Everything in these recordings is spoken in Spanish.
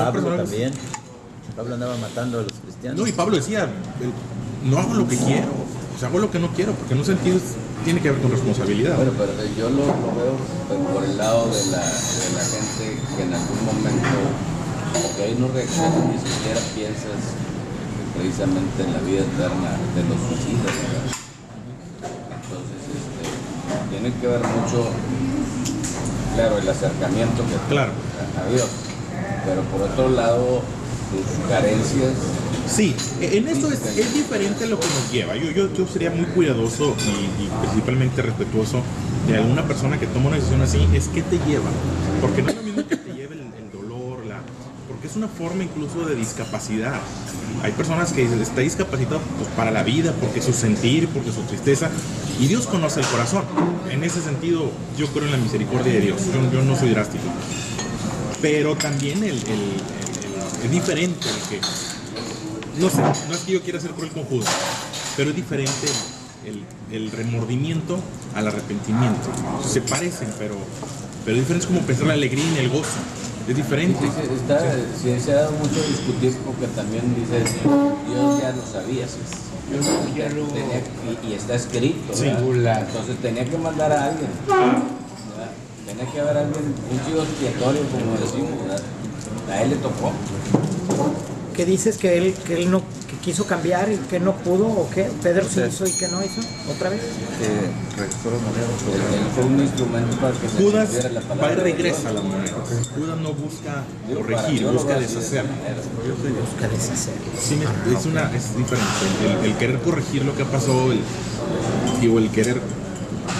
Pablo también. Pablo andaba matando a los cristianos. No, y Pablo decía, no hago lo que quiero, o sea, hago lo que no quiero, porque en un sentido tiene que ver con responsabilidad. Bueno, pero yo lo veo por el lado de la gente que en algún momento, porque ahí no reaccionas, ni siquiera piensas precisamente en la vida eterna de los suicidas, ¿verdad? Entonces, tiene que ver mucho, claro, el acercamiento que claro. a Dios, pero por otro lado, tus carencias. Sí, en eso es diferente lo que nos lleva. Yo sería muy cuidadoso y principalmente respetuoso de alguna persona que toma una decisión así. Es que te lleva, porque no es lo mismo que te lleve el dolor, porque es una forma incluso de discapacidad. Hay personas que está discapacitado pues, para la vida, porque su sentir, porque su tristeza, y Dios conoce el corazón. En ese sentido, yo creo en la misericordia de Dios. Yo no soy drástico, pero también es diferente el que, no sé, no es que yo quiera ser cruel con Judas, pero es diferente el remordimiento al arrepentimiento. Se parecen, pero es diferente, es como pensar la alegría en el gozo. Es diferente. Sí, se ha dado mucho a discutir porque también dices, Dios ya lo sabía, y está escrito, sí. Entonces tenía que mandar a alguien, tenía que haber alguien, un chivo expiatorio, como decimos, ¿verdad? A él le tocó. ¿Qué dices que él no que quiso cambiar y que no pudo o qué? Pedro sí hizo y que no hizo otra vez. Él fue un instrumento para que se Judas entendiera la va palabra y de regresa a Dios. la moneda. Judas no busca Digo, corregir, yo lo busca veo así de deshacer. esa manera. Busca deshacer. Sí, es diferente. El querer corregir lo que pasó, el querer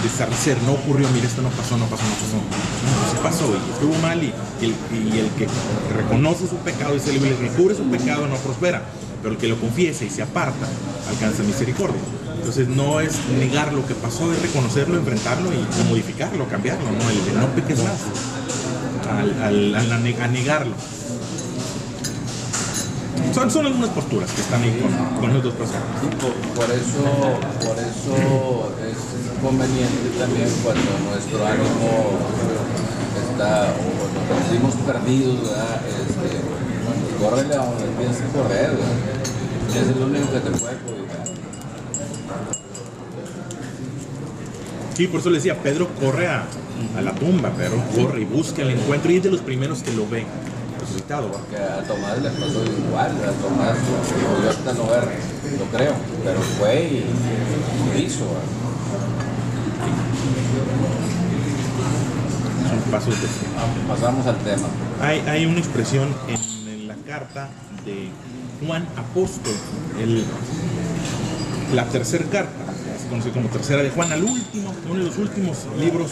deshacer, no ocurrió, mira, esto no pasó. No, se pasó y estuvo mal y el que reconoce su pecado y se libre, el que cubre su pecado no prospera, pero el que lo confiesa y se aparta alcanza misericordia. Entonces no es negar lo que pasó, es reconocerlo, enfrentarlo y modificarlo, cambiarlo, ¿no? El de no peques más, a negarlo. Son algunas posturas que están ahí con los dos personas. Sí, por eso es conveniente también cuando nuestro ánimo está o nos sentimos perdidos, ¿verdad? Córrele a donde tienes que correr, ¿verdad? Es el único que te puede cobijar. Sí, por eso le decía, Pedro corre a la tumba, Pedro corre y busca el encuentro y es de los primeros que lo ve resucitado. Porque a Tomás le pasó igual, a Tomás, yo ahorita no lo creo, pero fue y lo hizo, ¿verdad? Son pasos de... Pasamos al tema. Hay una expresión en la carta de Juan Apóstol, la tercera carta, se conoce como tercera de Juan, uno de los últimos libros,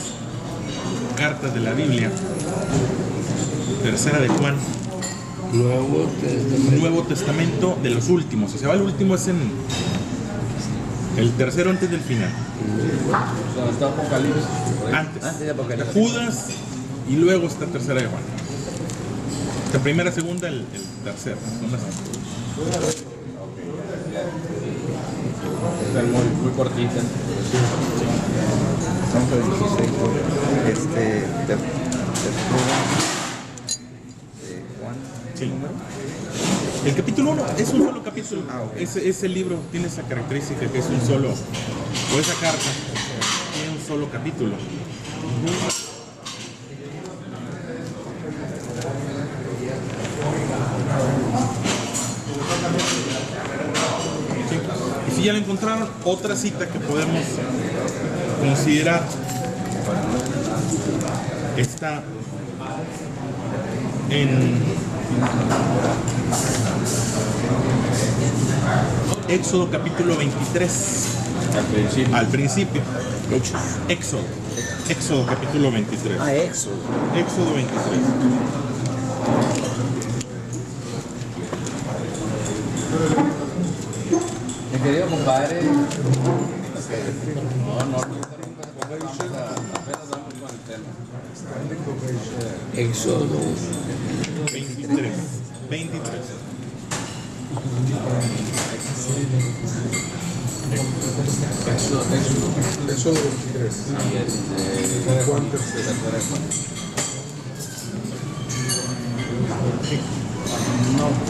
cartas de la Biblia, tercera de Juan, Nuevo Testamento de los últimos, o sea, el último es en el tercero antes del final. O sea, está Apocalipsis. Antes de Apocalipsis. Judas y luego está tercera de Juan. La primera, segunda, el tercero. Son las... Está muy cortita. Vamos a 16. Juan. Sí. El capítulo 1 es un solo capítulo. Ok. Ese libro tiene esa característica que es un solo, o esa carta tiene un solo capítulo. Sí. Y si ya la encontraron, otra cita que podemos considerar está en Éxodo capítulo 23. Al principio. Éxodo capítulo 23. Éxodo. Éxodo 23. Mi querido compadre, no, apenas vamos con el tema. Éxodo 23. 23. Éxodo 23. Juan tercero.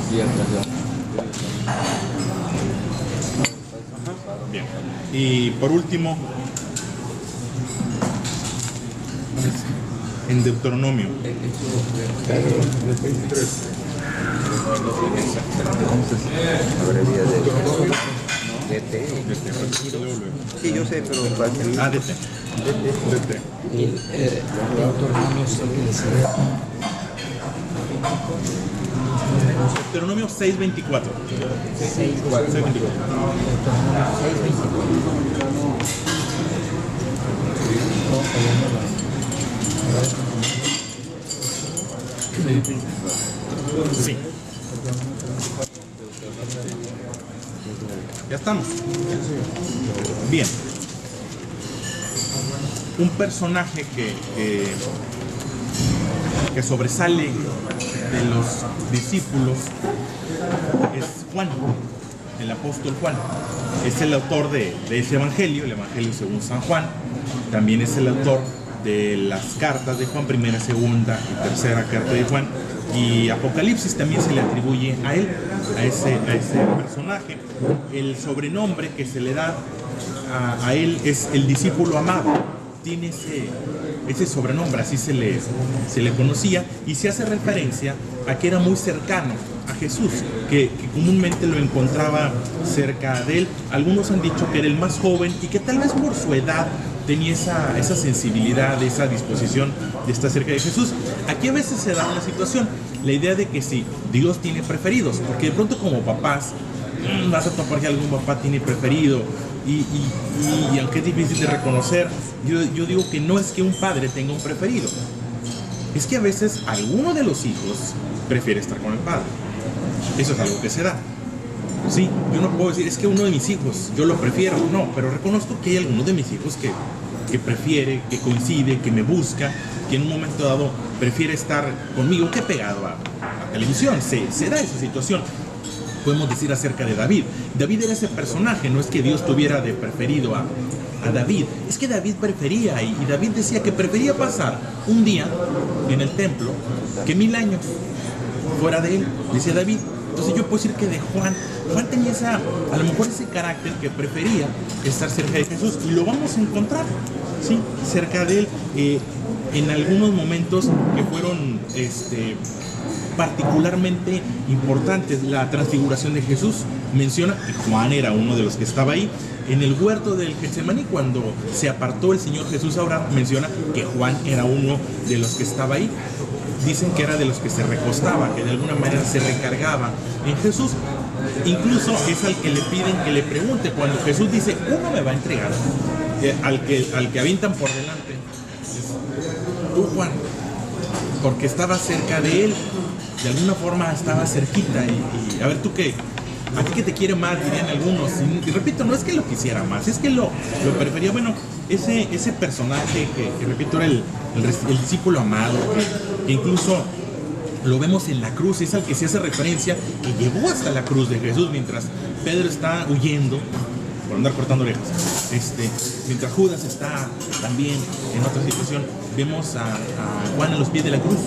Sí, ocasión. Bien. Y por último, en Deuteronomio. Entonces, abrevia de DT. Sí, yo sé, pero para que... Ah, DT. DT. Deuteronomio 6:24. 6:24. Sí. Ya estamos. Bien. Un personaje que sobresale de los discípulos es Juan, el apóstol Juan. Es el autor de ese evangelio, el evangelio según San Juan. También es el autor de las cartas de Juan, primera, segunda y tercera carta de Juan. Y Apocalipsis también se le atribuye a él, a ese personaje. El sobrenombre que se le da a él es el discípulo amado. Tiene ese sobrenombre, así se le conocía, y se hace referencia a que era muy cercano a Jesús, que comúnmente lo encontraba cerca de él. Algunos han dicho que era el más joven y que tal vez por su edad tenía esa sensibilidad, esa disposición de estar cerca de Jesús. Aquí a veces se da una situación, la idea de que sí, Dios tiene preferidos, porque de pronto como papás vas a topar que algún papá tiene preferido, y aunque es difícil de reconocer, yo digo que no es que un padre tenga un preferido, es que a veces alguno de los hijos prefiere estar con el padre. Eso es algo que se da. Sí, yo no puedo decir, es que uno de mis hijos, yo lo prefiero, no, pero reconozco que hay algunos de mis hijos que prefiere, que coincide, que me busca, que en un momento dado prefiere estar conmigo que pegado a televisión. Se da esa situación. Podemos decir acerca de David. David era ese personaje, no es que Dios tuviera de preferido a David, es que David prefería, y David decía que prefería pasar un día en el templo que 1000 años fuera de él, decía David. Entonces yo puedo decir que de Juan tenía a lo mejor ese carácter que prefería estar cerca de Jesús, y lo vamos a encontrar, ¿sí?, cerca de él, en algunos momentos que fueron particularmente importantes. La transfiguración de Jesús menciona que Juan era uno de los que estaba ahí. En el huerto del Getsemaní, cuando se apartó el Señor Jesús a orar, menciona que Juan era uno de los que estaba ahí. Dicen que era de los que se recostaba, que de alguna manera se recargaba en Jesús. Incluso es al que le piden que le pregunte. Cuando Jesús dice, uno me va a entregar, al que avientan por delante, es tú, Juan, porque estaba cerca de él, de alguna forma estaba cerquita. Y a ver, tú qué, a ti que te quiere más, dirían algunos. Y repito, no es que lo quisiera más, es que lo prefería. Bueno, ese personaje que repito, era el discípulo amado, que incluso lo vemos en la cruz, es al que se hace referencia, que llevó hasta la cruz de Jesús mientras Pedro está huyendo por andar cortando orejas. Mientras Judas está también en otra situación, vemos a Juan a los pies de la cruz,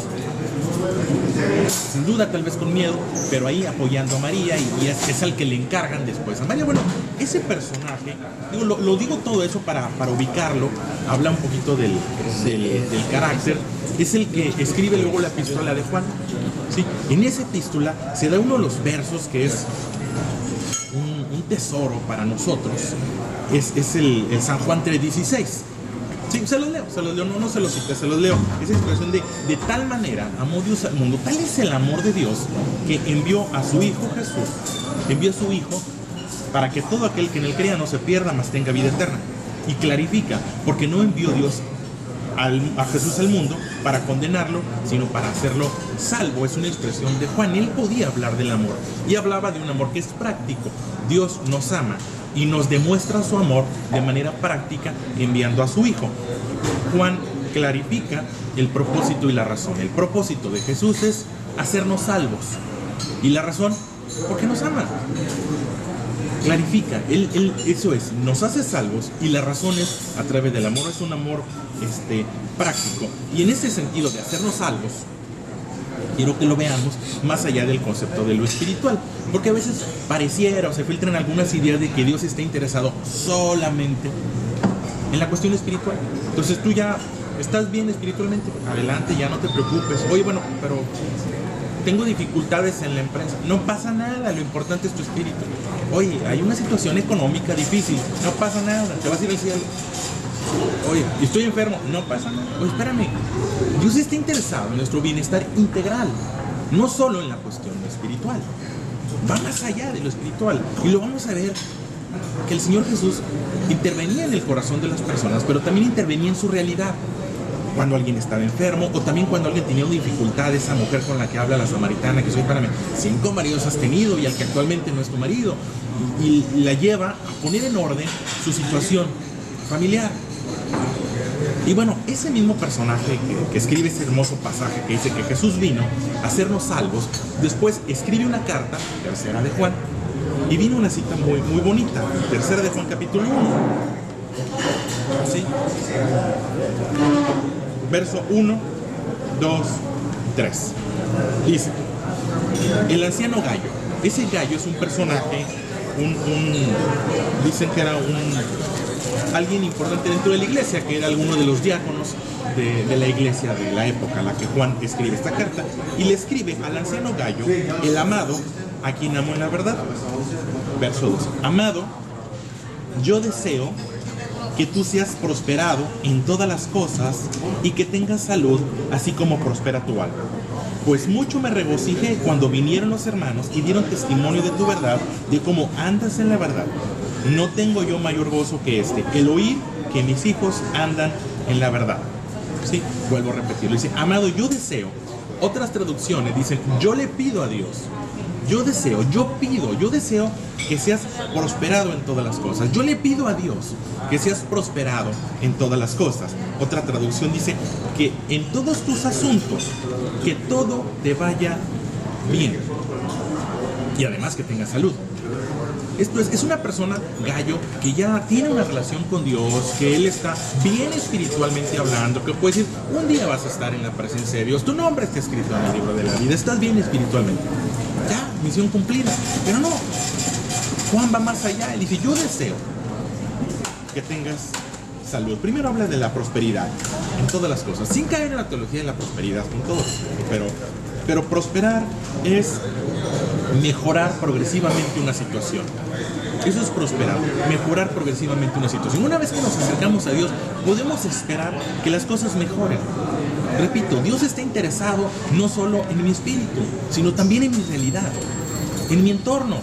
sin duda tal vez con miedo, pero ahí apoyando a María, y es al que le encargan después a María. Bueno, ese personaje, lo digo todo eso para ubicarlo, habla un poquito del carácter. Es el que escribe luego la epístola de Juan, ¿sí? En esa epístola se da uno de los versos que es un tesoro para nosotros, es el San Juan 3:16. Sí, se los leo, no se los cité, se los leo. Esa expresión de tal manera amó Dios al mundo, tal es el amor de Dios, que envió a su Hijo Jesús, envió a su Hijo para que todo aquel que en él crea no se pierda, mas tenga vida eterna. Y clarifica, porque no envió Dios a Jesús al mundo para condenarlo, sino para hacerlo salvo. Es una expresión de Juan. Él podía hablar del amor, y hablaba de un amor que es práctico. Dios nos ama y nos demuestra su amor de manera práctica enviando a su Hijo. Juan clarifica el propósito y la razón. El propósito de Jesús es hacernos salvos, y la razón, porque nos ama. Clarifica, él eso es, nos hace salvos, y la razón es a través del amor. Es un amor práctico, y en ese sentido de hacernos salvos, quiero que lo veamos más allá del concepto de lo espiritual, porque a veces pareciera o se filtran algunas ideas de que Dios está interesado solamente en la cuestión espiritual. Entonces tú ya estás bien espiritualmente, adelante, ya no te preocupes. Oye, bueno, pero tengo dificultades en la empresa, no pasa nada, lo importante es tu espíritu. Oye, hay una situación económica difícil, no pasa nada, te vas a ir al cielo. Oye, estoy enfermo, no pasa nada. Oye, espérame, Dios está interesado en nuestro bienestar integral, no solo en la cuestión espiritual, va más allá de lo espiritual. Y lo vamos a ver, que el Señor Jesús intervenía en el corazón de las personas, pero también intervenía en su realidad. Cuando alguien estaba enfermo, o también cuando alguien tenía una dificultad, esa mujer con la que habla la samaritana, que soy, espérame, 5 maridos has tenido y al que actualmente no es tu marido, y la lleva a poner en orden su situación familiar. Y bueno, ese mismo personaje que escribe ese hermoso pasaje que dice que Jesús vino a hacernos salvos, después escribe una carta, tercera de Juan, y vino una cita muy, muy bonita, tercera de Juan capítulo 1, ¿sí? Verso 1, 2, 3. Dice, el anciano Gallo. Ese Gallo es un personaje, dicen que era alguien importante dentro de la iglesia, que era alguno de los diáconos de la iglesia de la época a la que Juan escribe esta carta, y le escribe al anciano Gallo, el amado, a quien amo en la verdad. Verso 2. Amado, yo deseo que tú seas prosperado en todas las cosas y que tengas salud, así como prospera tu alma. Pues mucho me regocijé cuando vinieron los hermanos y dieron testimonio de tu verdad, de cómo andas en la verdad. No tengo yo mayor gozo que este, el oír que mis hijos andan en la verdad. Sí, vuelvo a repetirlo. Dice, amado, yo deseo. Otras traducciones dicen, yo le pido a Dios. Yo deseo, yo deseo que seas prosperado en todas las cosas. Yo le pido a Dios que seas prosperado en todas las cosas. Otra traducción dice que en todos tus asuntos, que todo te vaya bien. Y además que tengas salud. Esto es una persona, Gallo, que ya tiene una relación con Dios, que él está bien espiritualmente hablando, que puede decir, un día vas a estar en la presencia de Dios, tu nombre está escrito en el libro de la vida, estás bien espiritualmente. Ya, misión cumplida. Pero no, Juan va más allá, él dice, yo deseo que tengas salud. Primero habla de la prosperidad en todas las cosas, sin caer en la teología de la prosperidad con todo, pero prosperar es mejorar progresivamente una situación. Eso es prosperar, mejorar progresivamente una situación. Una vez que nos acercamos a Dios, podemos esperar que las cosas mejoren. Repito, Dios está interesado no solo en mi espíritu, sino también en mi realidad, en mi entorno.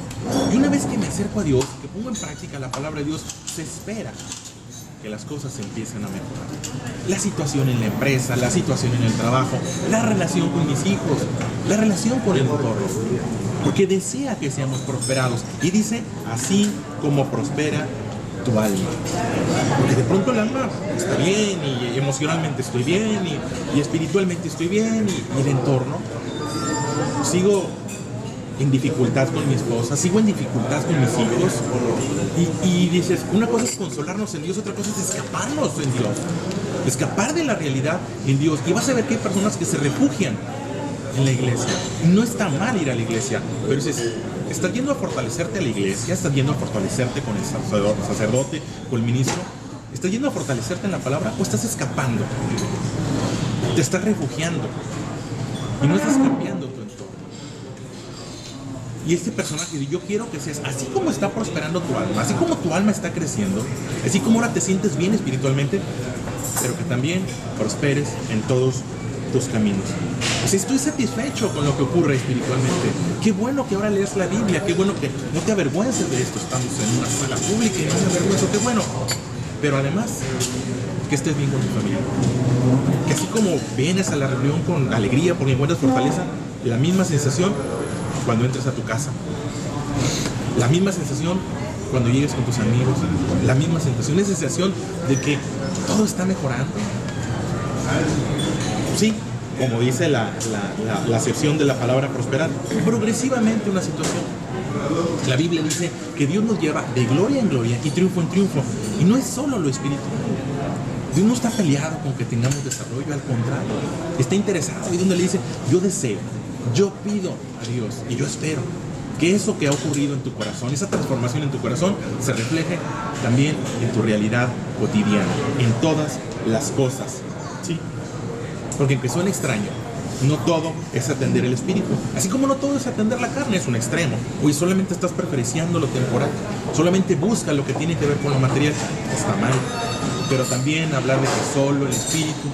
Y una vez que me acerco a Dios, que pongo en práctica la palabra de Dios, se espera que las cosas empiecen a mejorar. La situación en la empresa, la situación en el trabajo, la relación con mis hijos, la relación con el entorno. Porque desea que seamos prosperados. Y dice, así como prospera tu alma. Porque de pronto el alma está bien, y emocionalmente estoy bien, y espiritualmente estoy bien, y el entorno. Sigo en dificultad con mi esposa, sigo en dificultad con mis hijos, y dices, una cosa es consolarnos en Dios, otra cosa es escaparnos en Dios, escapar de la realidad en Dios. Y vas a ver que hay personas que se refugian en la iglesia. No está mal ir a la iglesia, pero dices, ¿estás yendo a fortalecerte a la iglesia? ¿Estás yendo a fortalecerte con el sacerdote, con el ministro? ¿Estás yendo a fortalecerte en la palabra o estás escapando? Te estás refugiando y no estás cambiando tu entorno. Y este personaje, yo quiero que seas, así como está prosperando tu alma, así como tu alma está creciendo, así como ahora te sientes bien espiritualmente, pero que también prosperes en todos tus caminos. Pues estoy satisfecho con lo que ocurre espiritualmente. Qué bueno que ahora lees la Biblia, qué bueno que no te avergüences de esto. Estamos en una sala pública y no me avergüenzo, qué bueno. Pero además, que estés bien con tu familia. Que así como vienes a la reunión con alegría porque encuentras fortaleza, la misma sensación cuando entres a tu casa. La misma sensación cuando llegues con tus amigos. La misma sensación, esa sensación de que todo está mejorando. Sí, como dice la acepción de la palabra prosperar, progresivamente una situación. La Biblia dice que Dios nos lleva de gloria en gloria y triunfo en triunfo. Y no es solo lo espiritual. Dios no está peleado con que tengamos desarrollo, al contrario, está interesado. Y donde le dice, yo deseo Yo pido a Dios y yo espero que eso que ha ocurrido en tu corazón, esa transformación en tu corazón, se refleje también en tu realidad cotidiana, en todas las cosas, ¿sí? Porque aunque suene extraño, no todo es atender el espíritu, así como no todo es atender la carne, es un extremo. Hoy solamente estás preferenciando lo temporal, solamente busca lo que tiene que ver con lo material, está mal. Pero también hablar de que solo el espíritu,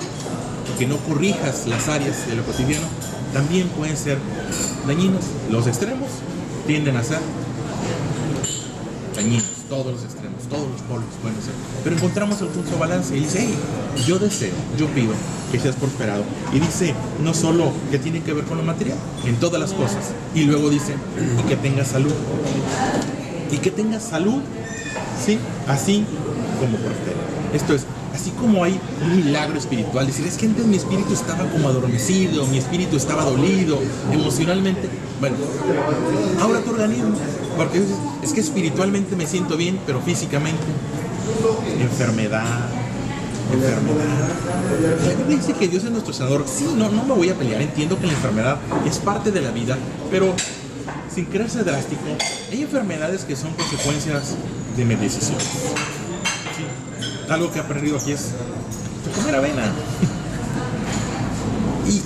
que no corrijas las áreas de lo cotidiano, también pueden ser dañinos. Los extremos tienden a ser dañinos, todos los extremos, todos los polos pueden ser. Pero encontramos el justo balance y dice, hey, yo deseo, yo pido que seas prosperado. Y dice, no solo que tiene que ver con lo material, en todas las cosas. Y luego dice, y que tengas salud. Y que tengas salud, ¿sí? Así como prospera. Esto es, así como hay un milagro espiritual, decir, es que antes mi espíritu estaba como adormecido, mi espíritu estaba dolido, emocionalmente, bueno, ahora tu organismo, porque es que espiritualmente me siento bien, pero físicamente, enfermedad. La Biblia dice que Dios es nuestro sanador. Sí, no me voy a pelear, entiendo que la enfermedad es parte de la vida, pero sin quererse drástico, hay enfermedades que son consecuencias de mis decisiones. Algo que he aprendido aquí es comer avena.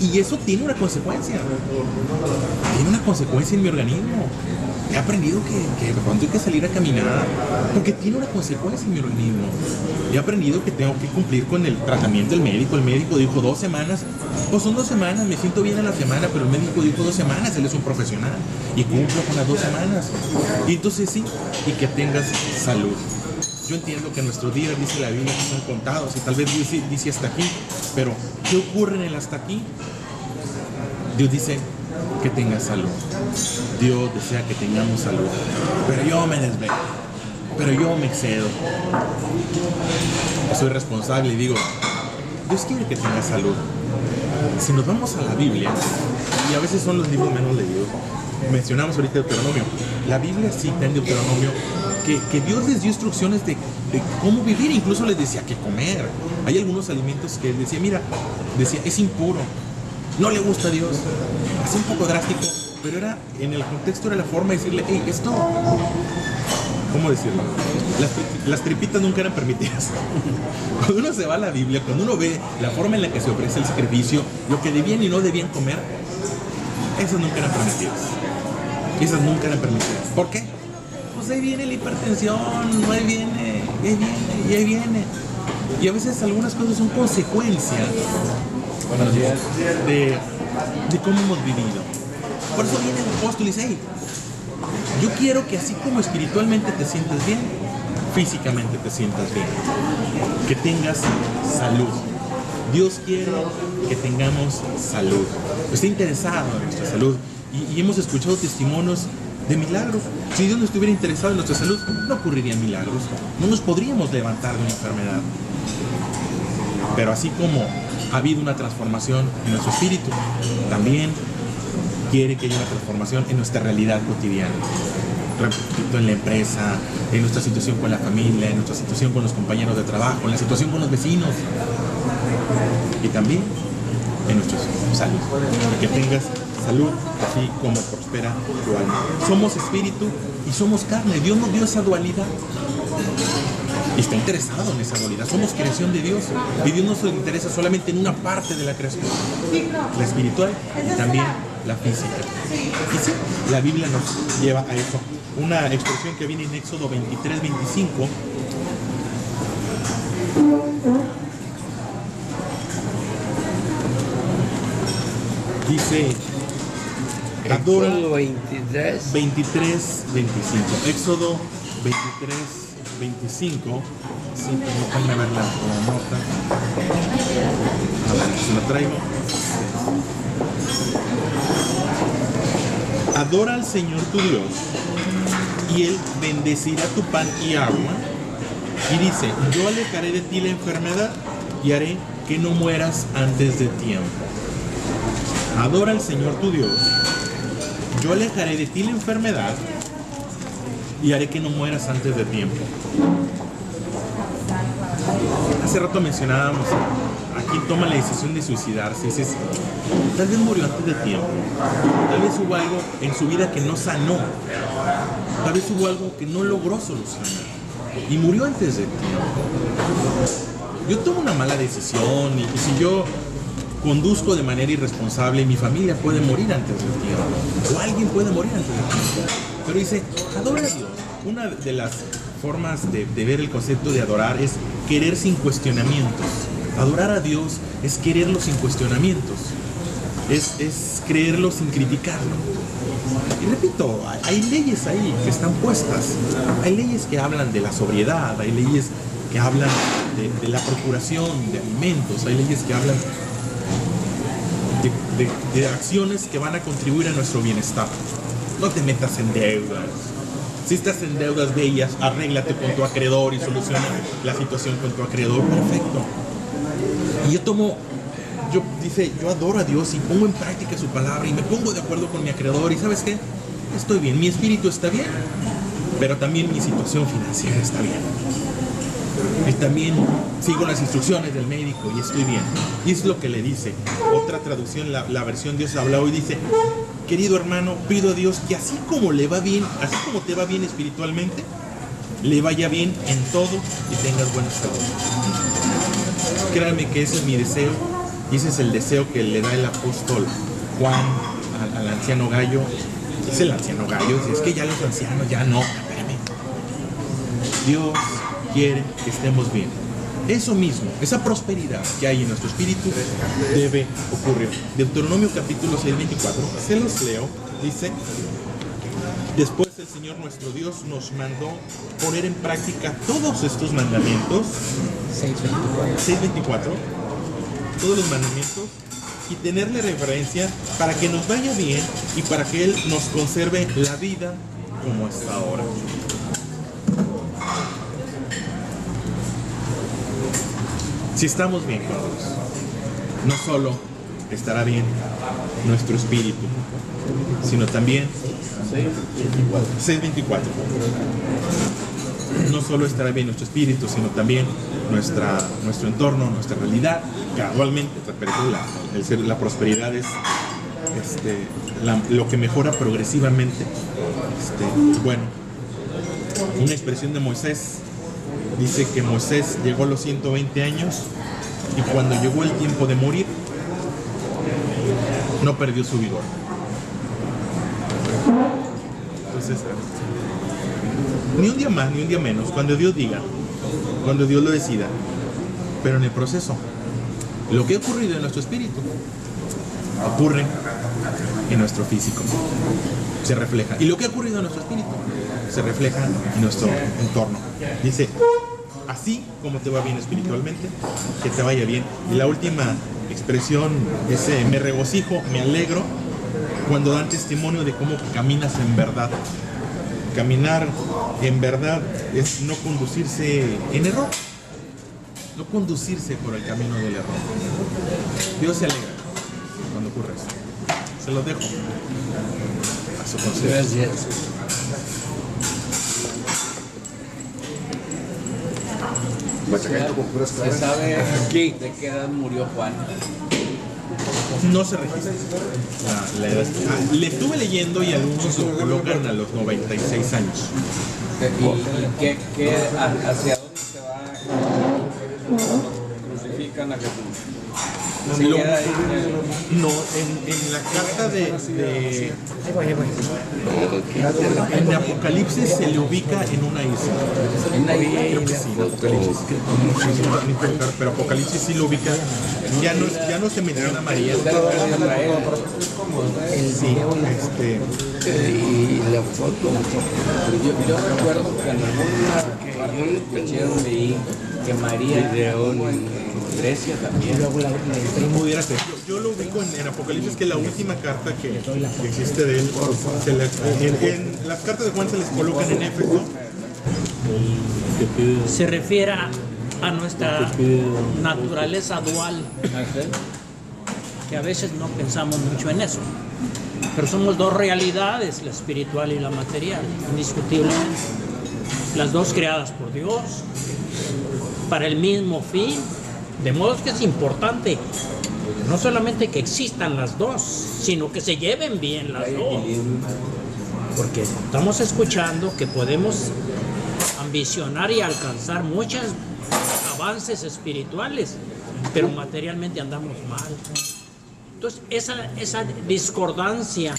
Y eso tiene una consecuencia. Tiene una consecuencia en mi organismo. He aprendido que de pronto hay que salir a caminar porque tiene una consecuencia en mi organismo. He aprendido que tengo que cumplir con el tratamiento del médico. El médico dijo 2 semanas. Pues son 2 semanas, me siento bien a la semana, pero el médico dijo 2 semanas, él es un profesional. Y cumplo con las 2 semanas. Y entonces sí, y que tengas salud. Yo entiendo que nuestros días, dice la Biblia, que son contados y tal vez Dios dice hasta aquí, pero ¿qué ocurre en el hasta aquí? Dios dice que tengas salud. Dios desea que tengamos salud, pero yo me desvelo, pero yo me excedo. Soy responsable y digo, Dios quiere que tengas salud. Si nos vamos a la Biblia, y a veces son los libros menos leídos, mencionamos ahorita Deuteronomio, la Biblia cita en Deuteronomio que Dios les dio instrucciones de cómo vivir, incluso les decía qué comer. Hay algunos alimentos que decía, mira, decía, es impuro, no le gusta a Dios. Así un poco drástico, pero era, en el contexto era la forma de decirle, hey, esto, ¿cómo decirlo? Las tripitas nunca eran permitidas. Cuando uno se va a la Biblia, cuando uno ve la forma en la que se ofrece el sacrificio, lo que debían y no debían comer, esas nunca eran permitidas. Esas nunca eran permitidas. ¿Por qué? Pues ahí viene la hipertensión, ahí viene. Y a veces algunas cosas son consecuencia de cómo hemos vivido. Por eso viene el apóstol y dice, hey, yo quiero que así como espiritualmente te sientas bien, físicamente te sientas bien. Que tengas salud. Dios quiere que tengamos salud. Está interesado en nuestra salud. Y hemos escuchado testimonios de milagros. Si Dios no estuviera interesado en nuestra salud, no ocurrirían milagros. No nos podríamos levantar de una enfermedad. Pero así como ha habido una transformación en nuestro espíritu, también quiere que haya una transformación en nuestra realidad cotidiana. Repito, en la empresa, en nuestra situación con la familia, en nuestra situación con los compañeros de trabajo, en la situación con los vecinos. Y también en nuestra salud. Que tengas salud, así como prospera tu alma. Somos espíritu y somos carne. Dios nos dio esa dualidad. Y está interesado en esa dualidad. Somos creación de Dios. Y Dios no se interesa solamente en una parte de la creación. La espiritual y también la física. Y sí, la Biblia nos lleva a eso. Una expresión que viene en Éxodo 23, 25. Dice... Éxodo 23, 25. Éxodo 23, 25. Sí, déjame ver la nota. A ver, se la traigo. Adora al Señor tu Dios y Él bendecirá tu pan y agua. Y dice, yo alejaré de ti la enfermedad y haré que no mueras antes de tiempo. Adora al Señor tu Dios. Yo alejaré de ti la enfermedad y haré que no mueras antes de tiempo. Hace rato mencionábamos a quien toma la decisión de suicidarse, dices, tal vez murió antes de tiempo, tal vez hubo algo en su vida que no sanó, tal vez hubo algo que no logró solucionar y murió antes de tiempo. Yo tomo una mala decisión y si yo conduzco de manera irresponsable, mi familia puede morir antes del tiempo, o alguien puede morir antes del tiempo. Pero dice, adora a Dios. Una de las formas de ver el concepto de adorar es querer sin cuestionamientos. Adorar a Dios es quererlo sin cuestionamientos, es creerlo sin criticarlo. Y repito, hay leyes ahí que están puestas, hay leyes que hablan de la sobriedad, hay leyes que hablan de la procuración de alimentos, hay leyes que hablan de acciones que van a contribuir a nuestro bienestar. No te metas en deudas. Si estás en deudas, ve y arréglate con tu acreedor y soluciona la situación con tu acreedor. Perfecto. Y yo adoro a Dios y pongo en práctica su palabra y me pongo de acuerdo con mi acreedor. Y ¿sabes qué? Estoy bien, mi espíritu está bien, pero también mi situación financiera está bien. Y también sigo las instrucciones del médico y estoy bien. Y es lo que le dice. Otra traducción, la versión Dios habla hoy, dice: querido hermano, pido a Dios que así como le va bien, así como te va bien espiritualmente, le vaya bien en todo y tengas buena salud. Créanme que ese es mi deseo y ese es el deseo que le da el apóstol Juan al anciano Gallo. Es el anciano Gallo, es que ya los ancianos ya no, espérame. Dios quiere que estemos bien. Eso mismo, esa prosperidad que hay en nuestro espíritu debe ocurrir. Deuteronomio capítulo 6, 24, se los leo, dice: después el Señor nuestro Dios nos mandó poner en práctica todos estos mandamientos, 6:24, todos los mandamientos, y tenerle reverencia para que nos vaya bien y para que Él nos conserve la vida como hasta ahora. Si estamos bien con Dios, no solo estará bien nuestro espíritu, sino también 6:24. No solo estará bien nuestro espíritu, sino también nuestro entorno, nuestra realidad. Gradualmente, la prosperidad es lo que mejora progresivamente. Bueno, una expresión de Moisés dice que Moisés llegó a los 120 años y cuando llegó el tiempo de morir, no perdió su vigor. Entonces, ni un día más, ni un día menos, cuando Dios diga, cuando Dios lo decida, pero en el proceso, lo que ha ocurrido en nuestro espíritu ocurre en nuestro físico, se refleja, y lo que ha ocurrido en nuestro espíritu se refleja en nuestro entorno. Dice: así como te va bien espiritualmente, que te vaya bien. Y la última expresión dice: me regocijo, me alegro cuando dan testimonio de cómo caminas en verdad. Caminar en verdad es no conducirse en error, no conducirse por el camino del error. Dios se alegra cuando ocurre eso. Se los dejo a su consejo. Gracias. ¿Se sabe de qué edad murió Juan? No se registra la edad. Le estuve leyendo y algunos lo colocan a los 96 años. ¿Y hacia dónde se va? Crucifican a Jesús. ¿Se queda ahí? No, en la carta de en Apocalipsis se le ubica en una isla. Creo que sí, en Apocalipsis. Pero Apocalipsis sí lo ubica. Ya no se menciona a María. Sí, y la foto. Yo recuerdo que en alguna parte leí que María en Grecia también. Pudiera ser. Yo lo ubico en Apocalipsis, que la última carta que existe de él, en las cartas de Juan se les colocan en Éfeso. Se refiere a nuestra naturaleza dual, que a veces no pensamos mucho en eso, pero somos dos realidades, la espiritual y la material, indiscutiblemente, las dos creadas por Dios para el mismo fin, De modo que es importante no solamente que existan las dos, sino que se lleven bien las dos. Porque estamos escuchando que podemos ambicionar y alcanzar muchos avances espirituales, pero materialmente andamos mal. Entonces, esa discordancia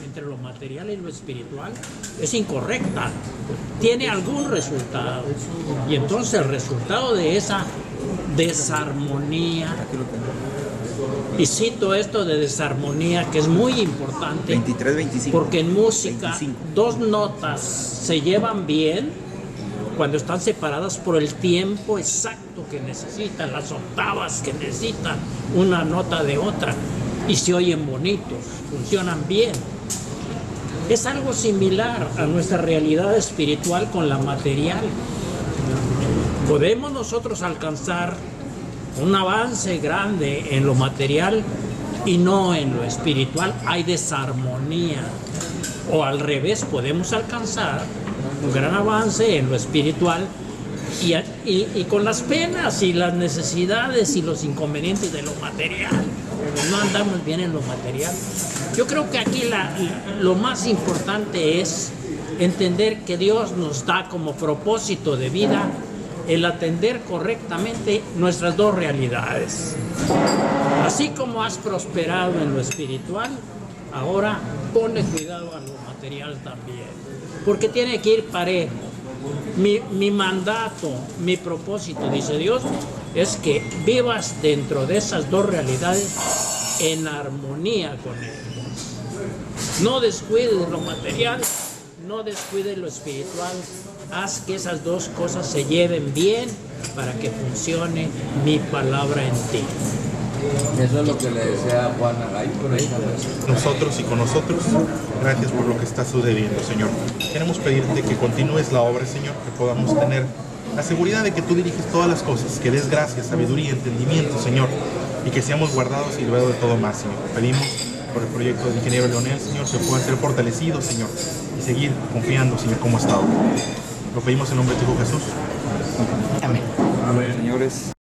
entre lo material y lo espiritual es incorrecta, tiene algún resultado, y entonces el resultado de esa desarmonía, y cito esto de desarmonía que es muy importante, 23, 25. porque en música 25. dos notas se llevan bien cuando están separadas por el tiempo exacto que necesitan, las octavas que necesitan una nota de otra, y se oyen bonitos, funcionan bien. Es algo similar a nuestra realidad espiritual con la material. Podemos nosotros alcanzar un avance grande en lo material y no en lo espiritual. Hay desarmonía. O al revés, podemos alcanzar un gran avance en lo espiritual y con las penas y las necesidades y los inconvenientes de lo material. No andamos bien en lo material. Yo creo que aquí lo más importante es entender que Dios nos da como propósito de vida el atender correctamente nuestras dos realidades. Así como has prosperado en lo espiritual, ahora ponle cuidado a lo material también, porque tiene que ir parejo. Mi mandato, mi propósito, dice Dios, es que vivas dentro de esas dos realidades en armonía con Él. No descuides lo material, no descuides lo espiritual. Haz que esas dos cosas se lleven bien para que funcione mi palabra en ti. Eso es lo que le decía Juan Agay por ahí. Nosotros y con nosotros, gracias por lo que está sucediendo, Señor. Queremos pedirte que continúes la obra, Señor, que podamos tener la seguridad de que tú diriges todas las cosas, que des gracia, sabiduría, entendimiento, Señor, y que seamos guardados y luego de todo más, Señor. Pedimos por el proyecto del ingeniero Leonel, Señor, que pueda ser fortalecido, Señor, y seguir confiando, Señor, como ha estado. Lo pedimos en nombre de tu Hijo Jesús. Amén. Señores.